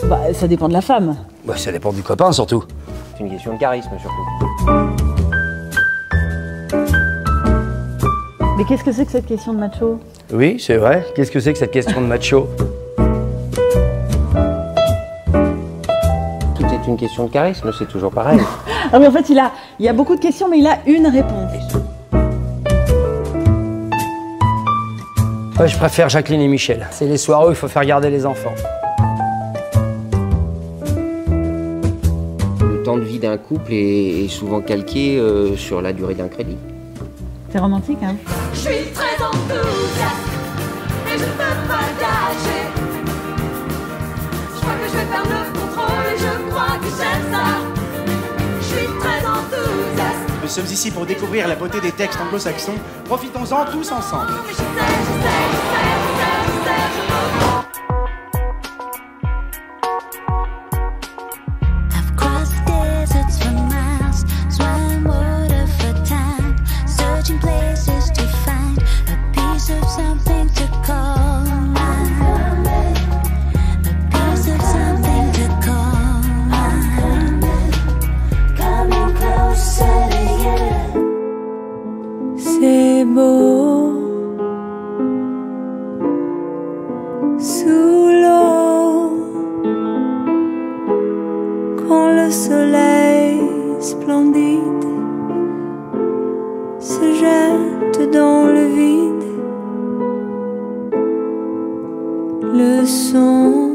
Bah, ça dépend de la femme. Bah, ça dépend du copain, surtout. C'est une question de charisme, surtout. Mais qu'est-ce que c'est que cette question de macho? Oui, c'est vrai. Qu'est-ce que c'est que cette question de macho? Tout est une question de charisme, c'est toujours pareil. Ah mais en fait, il y a beaucoup de questions, mais il a une réponse. Ouais, je préfère Jacqueline et Michel. C'est les soirs où il faut faire garder les enfants. Le temps de vie d'un couple est souvent calqué sur la durée d'un crédit. C'est romantique, hein? Je suis très enthousiaste et je ne peux pas lâcher. Je crois que je vais perdre le contrôle et je crois que j'aime ça. Je suis très enthousiaste. Nous sommes ici pour découvrir la beauté des textes anglo-saxons. Profitons-en tous ensemble. Je sais, I've crossed deserts for miles, swam water for time, searching places to find a piece of something to call mine. A piece of something to call mine. Coming closer to you. C'est beau sous l'eau quand le soleil splendide se jette dans le vide, le son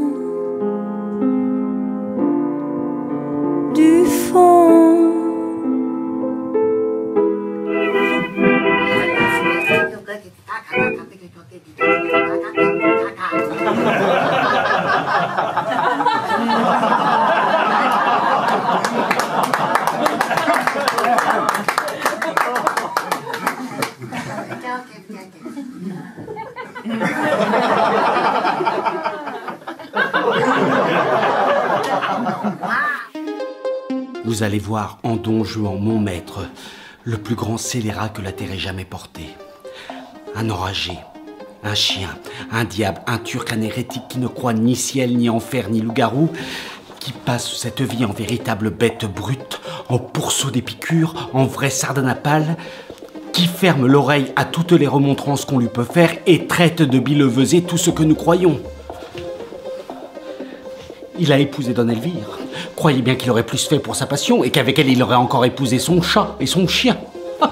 du fond. Vous allez voir en Don Juan, mon maître, le plus grand scélérat que la terre ait jamais porté. Un enragé, un chien, un diable, un turc, un hérétique qui ne croit ni ciel, ni enfer, ni loup-garou, qui passe cette vie en véritable bête brute, en pourceau des piqûres, en vrai sardanapale, qui ferme l'oreille à toutes les remontrances qu'on lui peut faire et traite de billevesée tout ce que nous croyons. Il a épousé Don Elvire. Croyez bien qu'il aurait plus fait pour sa passion et qu'avec elle, il aurait encore épousé son chat et son chien. Ah.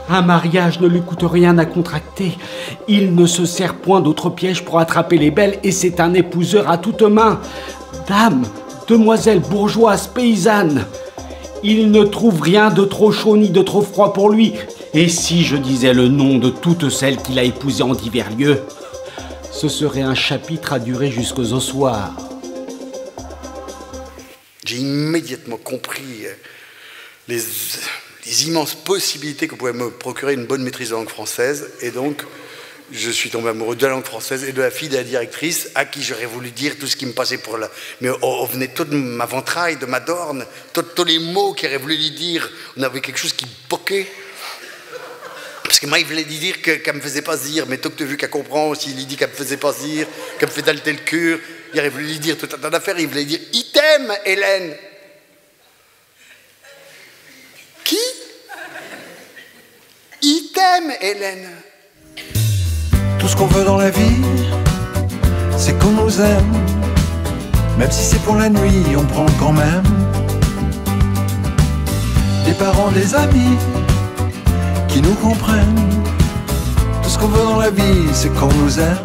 Un mariage ne lui coûte rien à contracter. Il ne se sert point d'autre piège pour attraper les belles et c'est un épouseur à toutes mains. Dame, demoiselle, bourgeoise, paysanne. Il ne trouve rien de trop chaud ni de trop froid pour lui. Et si je disais le nom de toutes celles qu'il a épousées en divers lieux, ce serait un chapitre à durer jusqu'aux ossoirs. J'ai immédiatement compris les immenses possibilités que pouvait me procurer une bonne maîtrise de langue française. Et donc, je suis tombé amoureux de la langue française et de la fille de la directrice à qui j'aurais voulu dire tout ce qui me passait pour là. Mais on venait toute ma ventraille, de ma dorne, tous les mots qu'il aurait voulu lui dire. On avait quelque chose qui boquait. Parce que moi, il voulait lui dire qu'elle me faisait pas dire, mais toi que tu as vu qu'elle comprend aussi, il lui dit qu'elle me faisait pas dire, qu'elle me fait dalter le cœur. Il aurait voulu lui dire tout un tas d'affaires, il voulait dire « Il t'aime, Hélène !» Qui? Il t'aime, Hélène. Tout ce qu'on veut dans la vie, c'est qu'on nous aime. Même si c'est pour la nuit, on prend quand même. Des parents, des amis qui nous comprennent. Tout ce qu'on veut dans la vie, c'est qu'on nous aime.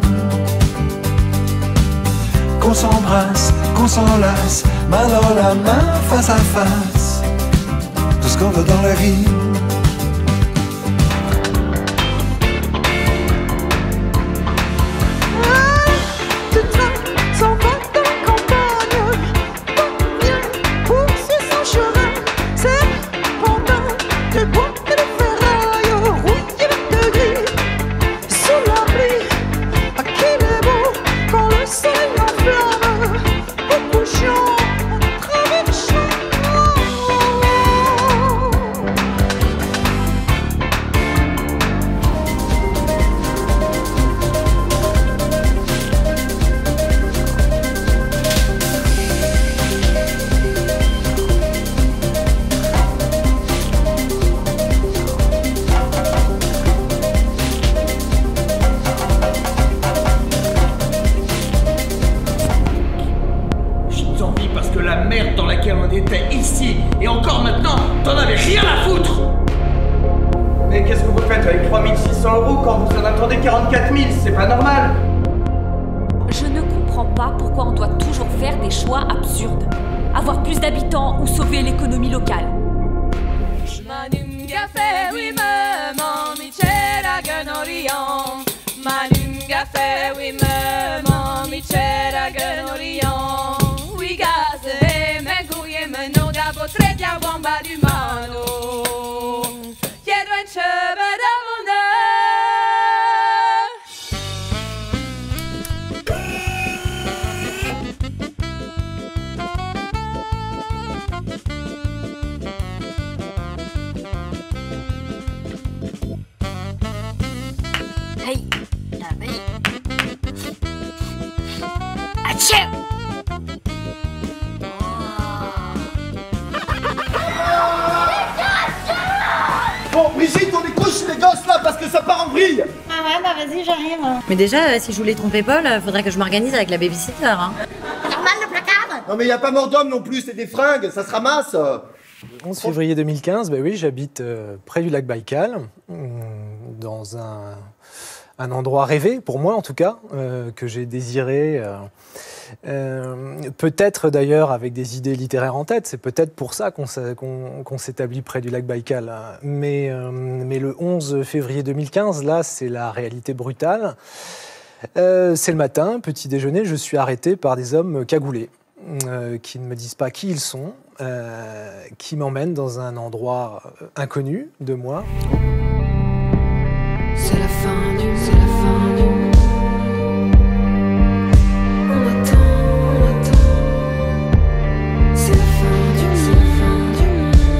Qu'on s'embrasse, qu'on s'enlace, main dans la main, face à face. Tout ce qu'on veut dans la vie. pas pourquoi on doit toujours faire des choix absurdes. Avoir plus d'habitants ou sauver l'économie locale. Hey, David. Achou! Bon, Brigitte, on découche les gosses là parce que ça part en vrille. Ah ouais, bah vas-y, j'arrive. Mais déjà, si je voulais tromper Paul, faudrait que je m'organise avec la babysitter. Hein. Normal le placard? Non mais y a pas mort d'homme non plus, c'est des fringues, ça se ramasse. Le 11 février 2015, bah oui, j'habite près du lac Baïkal, dans un endroit rêvé, pour moi en tout cas, que j'ai désiré, peut-être d'ailleurs avec des idées littéraires en tête, c'est peut-être pour ça qu'on s'établit près du lac Baïkal. Mais le 11 février 2015, là, c'est la réalité brutale. C'est le matin, petit déjeuner, je suis arrêté par des hommes cagoulés, qui ne me disent pas qui ils sont, qui m'emmènent dans un endroit inconnu de moi. C'est la fin du, c'est la fin du. On attend, on attend. C'est la fin du, c'est la fin du monde.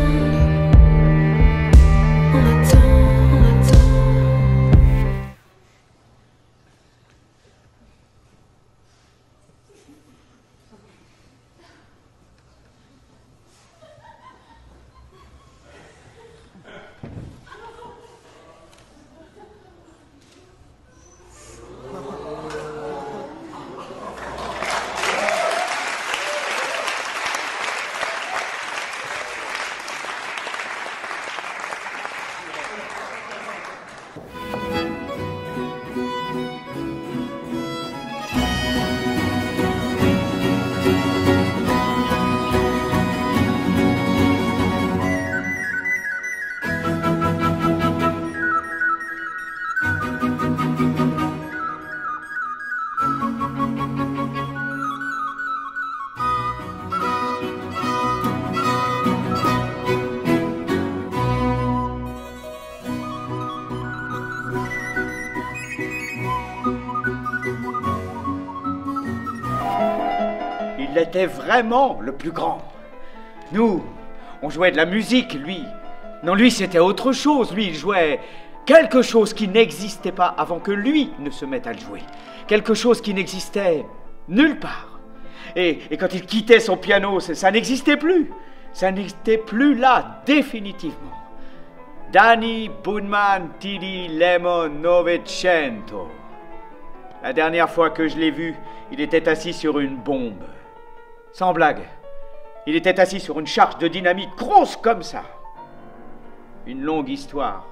On attend, on attend. Il était vraiment le plus grand. Nous, on jouait de la musique, lui. Non, lui, c'était autre chose. Lui, il jouait quelque chose qui n'existait pas avant que lui ne se mette à le jouer. Quelque chose qui n'existait nulle part. Et quand il quittait son piano, ça n'existait plus. Ça n'était plus là, définitivement. Danny Boonman Tidi Lemon Novecento. La dernière fois que je l'ai vu, il était assis sur une bombe. Sans blague. Il était assis sur une charge de dynamite grosse comme ça. Une longue histoire.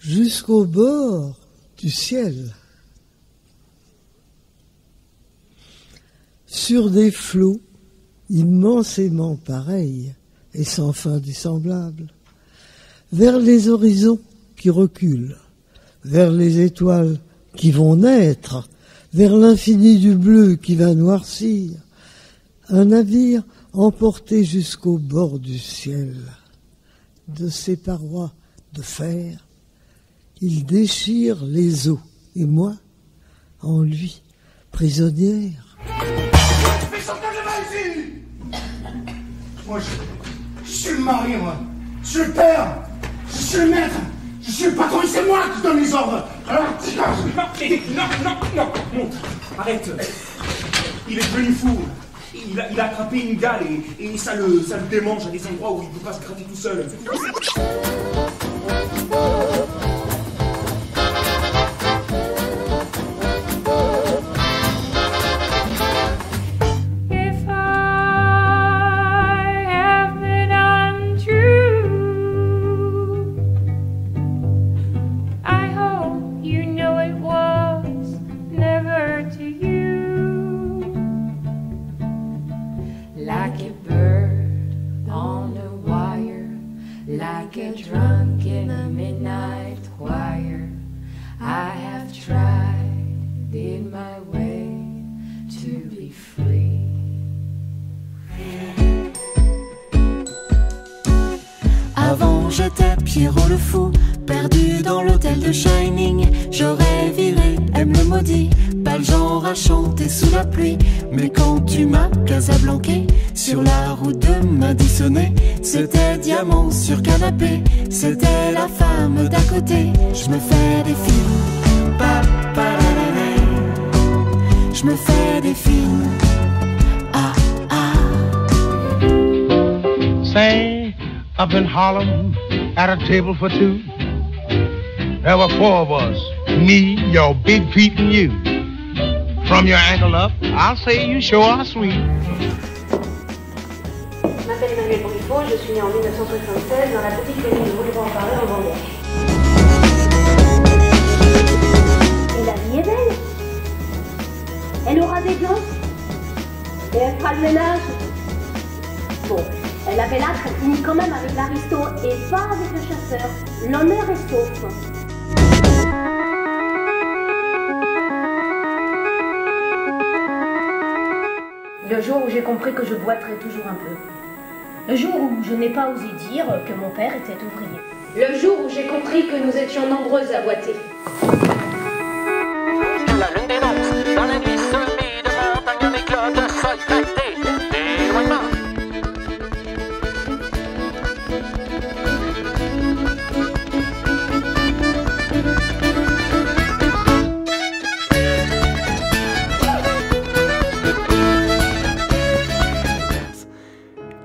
Jusqu'au bord du ciel, sur des flots immensément pareils et sans fin dissemblable, vers les horizons qui reculent, vers les étoiles qui vont naître, vers l'infini du bleu qui va noircir, un navire emporté jusqu'au bord du ciel, de ses parois de fer, il déchire les os, et moi, en lui, prisonnière. Fais sortir les mains ici! Moi, je suis le mari, moi. Je suis le père. Je suis le maître. Je suis le patron et c'est moi qui donne les ordres. Alors, Non, monte. Arrête. Il est devenu fou. Il a attrapé une gale et ça le démange à des endroits où il ne peut pas se gratter tout seul. If I have been untrue, I hope you know it was never to you. Like a bird on a wire, like a drunk in a midnight choir, I have tried in my way to be free. Avant j'étais Pierrot le fou, perdu dans l'hôtel de Shining. J'aurais viré, aime le maudit, pas le genre à chanter sous la pluie. Mais quand tu m'as casablanqué sur la route de Madisonnet, c'était diamant sur canapé, c'était la femme d'à côté. Je me fais des films, je me fais des films. Ah ah. Say, up in Harlem, at a table for two, there were 4 of us, me, your big feet, and you. From your ankle up, I'll say you sure are sweet. Je m'appelle Emmanuel Briffaut, je suis née en 1976 dans la petite commune de Vouliers-en-Parler en Vendée. Et la vie est belle. Elle aura des gants. Et elle fera le ménage. Bon, la bellâtre finit quand même avec l'aristo et pas avec le chasseur. L'honneur est sauf. Le jour où j'ai compris que je boiterais toujours un peu. Le jour où je n'ai pas osé dire que mon père était ouvrier. Le jour où j'ai compris que nous étions nombreuses à boiter. La lune dénonce, dans la nuit semée de montagnes en éclats de sol tracté, d'éloignement.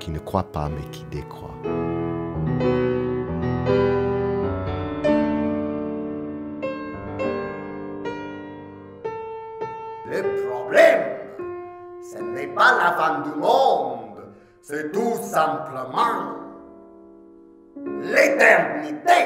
Qui ne croit pas mais qui décroît. Le problème, ce n'est pas la fin du monde, c'est tout simplement l'éternité.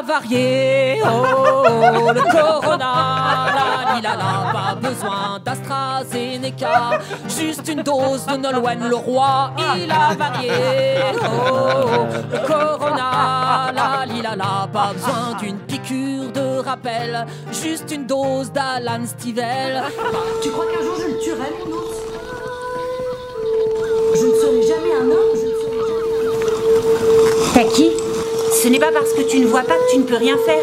Varié, oh, le corona, la la, pas besoin d'AstraZeneca, juste une dose de Nolwenn Leroy, il a varié, oh, le corona, la, pas besoin d'une piqûre de rappel, juste une dose d'Alan Stivell. Tu crois qu'un jour je le tuerai, mon ours? Je ne serai jamais un homme, je ne serai jamais un homme. T'as qui? Ce n'est pas parce que tu ne vois pas que tu ne peux rien faire.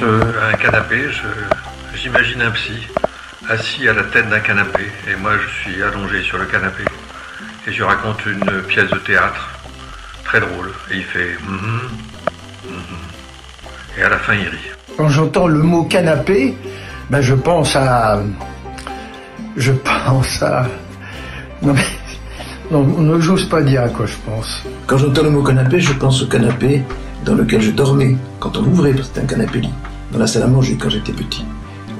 À un canapé, j'imagine un psy assis à la tête d'un canapé et moi je suis allongé sur le canapé et je raconte une pièce de théâtre très drôle et il fait et à la fin il rit. Quand j'entends le mot canapé, ben je pense à... Non mais... Non, j'ose pas dire à quoi je pense. Quand j'entends le mot canapé, je pense au canapé dans lequel je dormais quand on l'ouvrait, parce que c'était un canapé-lit, dans la salle à manger quand j'étais petit.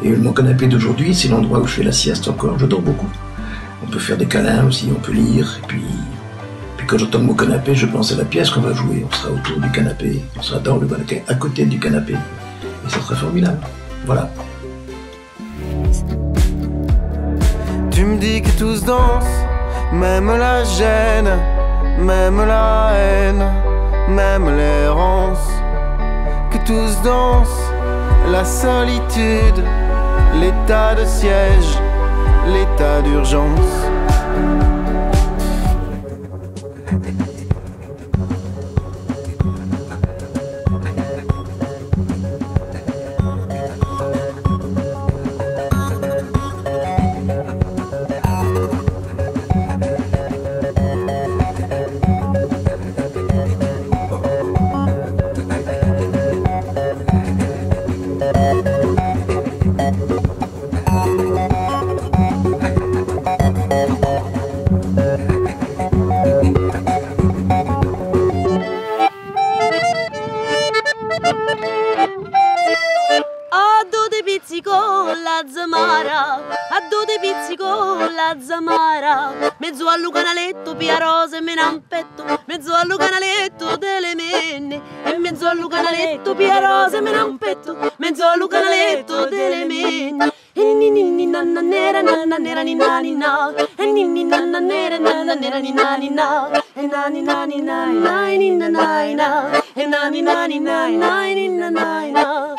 Et mon canapé d'aujourd'hui, c'est l'endroit où je fais la sieste encore. Je dors beaucoup. On peut faire des câlins aussi, on peut lire. Et puis quand j'entends le mot canapé, je pense à la pièce qu'on va jouer. On sera autour du canapé, on sera dans le canapé, à côté du canapé. Et ça sera formidable. Voilà. Tu me dis que tous dansent, même la gêne, même la haine, même l'errance. Que tous dansent, la solitude, l'état de siège, l'état d'urgence. Mezzo al canaletto, pia rosa e menampetto, mezzo al canaletto delle menne, e mezzo al canaletto, pia rosa e menampetto, mezzo al canaletto delle menne. E ninni nanna nera ninna ninna, e ninni nanna nera ninna ninna, e nani nani nai nai ninna nai na, e nani nani nai nai ninna nai na.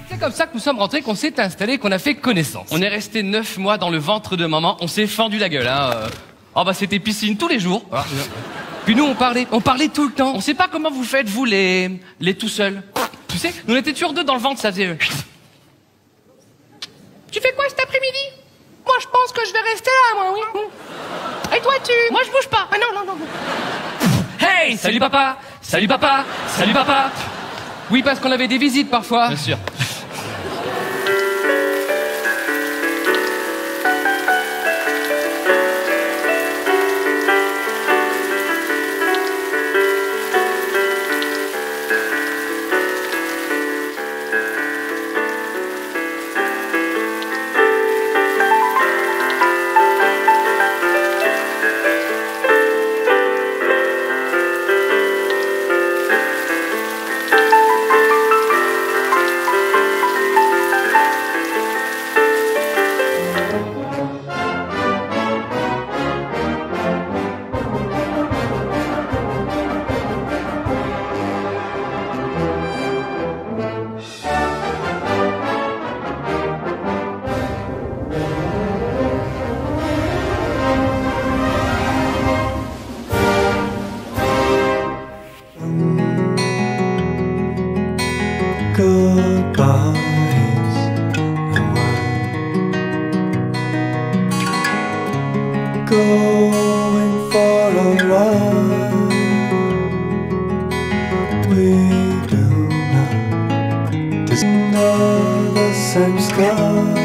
C'est comme ça que nous sommes rentrés, qu'on s'est installés, qu'on a fait connaissance. On est resté 9 mois dans le ventre de maman, on s'est fendu la gueule, hein. Oh bah c'était piscine tous les jours. Ah. Puis nous on parlait tout le temps. On sait pas comment vous faites, vous, les tout seuls. Tu sais, nous on était toujours deux dans le ventre, ça faisait... Tu fais quoi cet après-midi? Moi je pense que je vais rester là, moi, oui. Et toi Moi je bouge pas. Ah non. Hey, salut papa, salut papa, salut papa. Oui, parce qu'on avait des visites parfois. Bien sûr. Goodbyes, going for a ride. We do not deserve the same sky.